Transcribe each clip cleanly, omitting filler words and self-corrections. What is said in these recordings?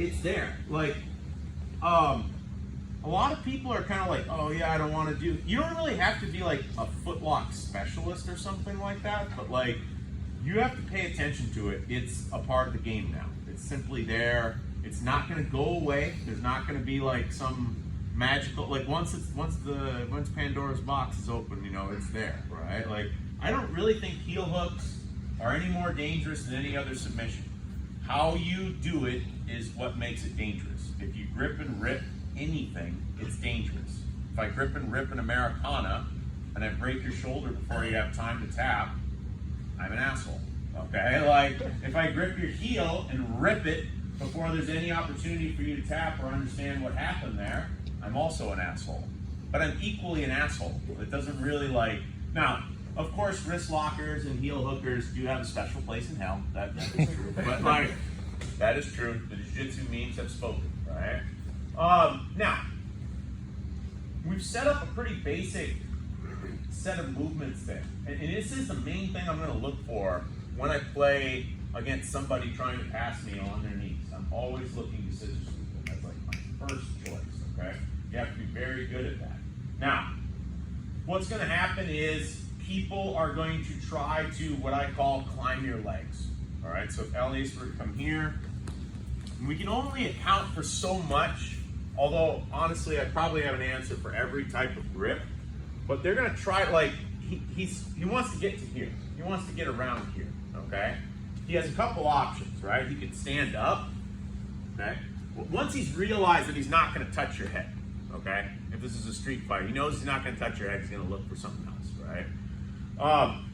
it's there. Like, a lot of people are kind of like, oh yeah, I don't want to do. You don't really have to be like a footlock specialist or something like that, but like, you have to pay attention to it. It's a part of the game now. It's simply there. It's not going to go away. There's not going to be like some magical, like once Pandora's box is open, you know, it's there, right? Like, I don't really think heel hooks are any more dangerous than any other submission. How you do it is what makes it dangerous. If you grip and rip anything, it's dangerous. If I grip and rip an Americana and I break your shoulder before you have time to tap, I'm an asshole, okay? Like, if I grip your heel and rip it before there's any opportunity for you to tap or understand what happened there, I'm also an asshole. But I'm equally an asshole. It doesn't really like, now, of course, wrist lockers and heel hookers do have a special place in hell. That is true. But like, that is true. The jiu-jitsu memes have spoken, right? Now, we've set up a pretty basic set of movements there. And this is the main thing I'm going to look for when I play against somebody trying to pass me on their knees. I'm always looking to scissor sweep them. That's like my first choice, okay? You have to be very good at that. Now, what's going to happen is people are going to try to, what I call, climb your legs. All right, so if Elias were to come here, we can only account for so much, although honestly, I probably have an answer for every type of grip, but they're going to try, like, he wants to get to here. He wants to get around here, okay? He has a couple options, right? He could stand up, okay? Once he's realized that he's not going to touch your head, okay? If this is a street fight, he knows he's not going to touch your head, he's going to look for something else, right?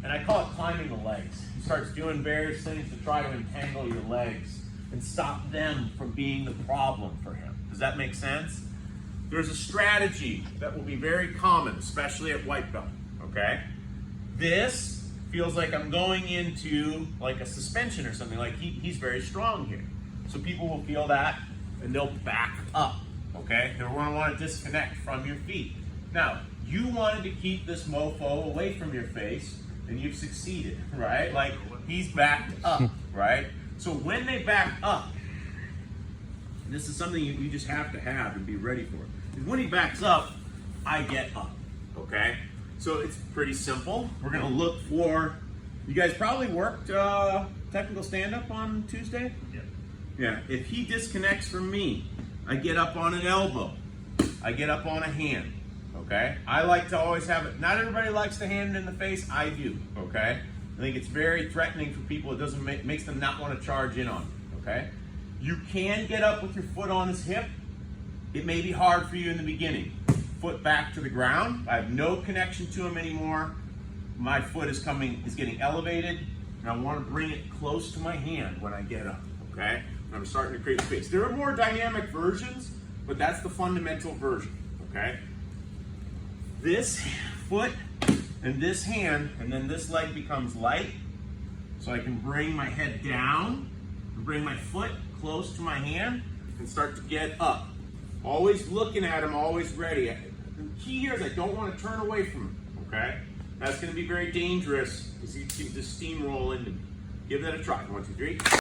And I call it climbing the legs. He starts doing various things to try to entangle your legs and stop them from being the problem for him. Does that make sense? There's a strategy that will be very common, especially at white belt, okay? This feels like I'm going into like a suspension or something, like he's very strong here. So people will feel that and they'll back up, okay? They're going to want to disconnect from your feet. Now, you wanted to keep this mofo away from your face and you've succeeded, right? Like, he's backed up, right? So when they back up, this is something you just have to have and be ready for. Because when he backs up, I get up, okay? So it's pretty simple. We're gonna look for, you guys probably worked technical stand-up on Tuesday? Yeah. Yeah, if he disconnects from me, I get up on an elbow. I get up on a hand, okay? I like to always have it, not everybody likes the hand in the face, I do, okay? I think it's very threatening for people. It doesn't makes them not want to charge in on you, okay? You can get up with your foot on his hip. It may be hard for you in the beginning. Foot back to the ground. I have no connection to him anymore. My foot is getting elevated, and I want to bring it close to my hand when I get up, okay? And I'm starting to create space. There are more dynamic versions, but that's the fundamental version, okay? This foot and this hand, and then this leg becomes light, so I can bring my head down and bring my foot close to my hand and start to get up. Always looking at him, always ready. The key here is I don't want to turn away from him, okay? That's going to be very dangerous because he can just steamroll into me. Give that a try. 1, 2, 3.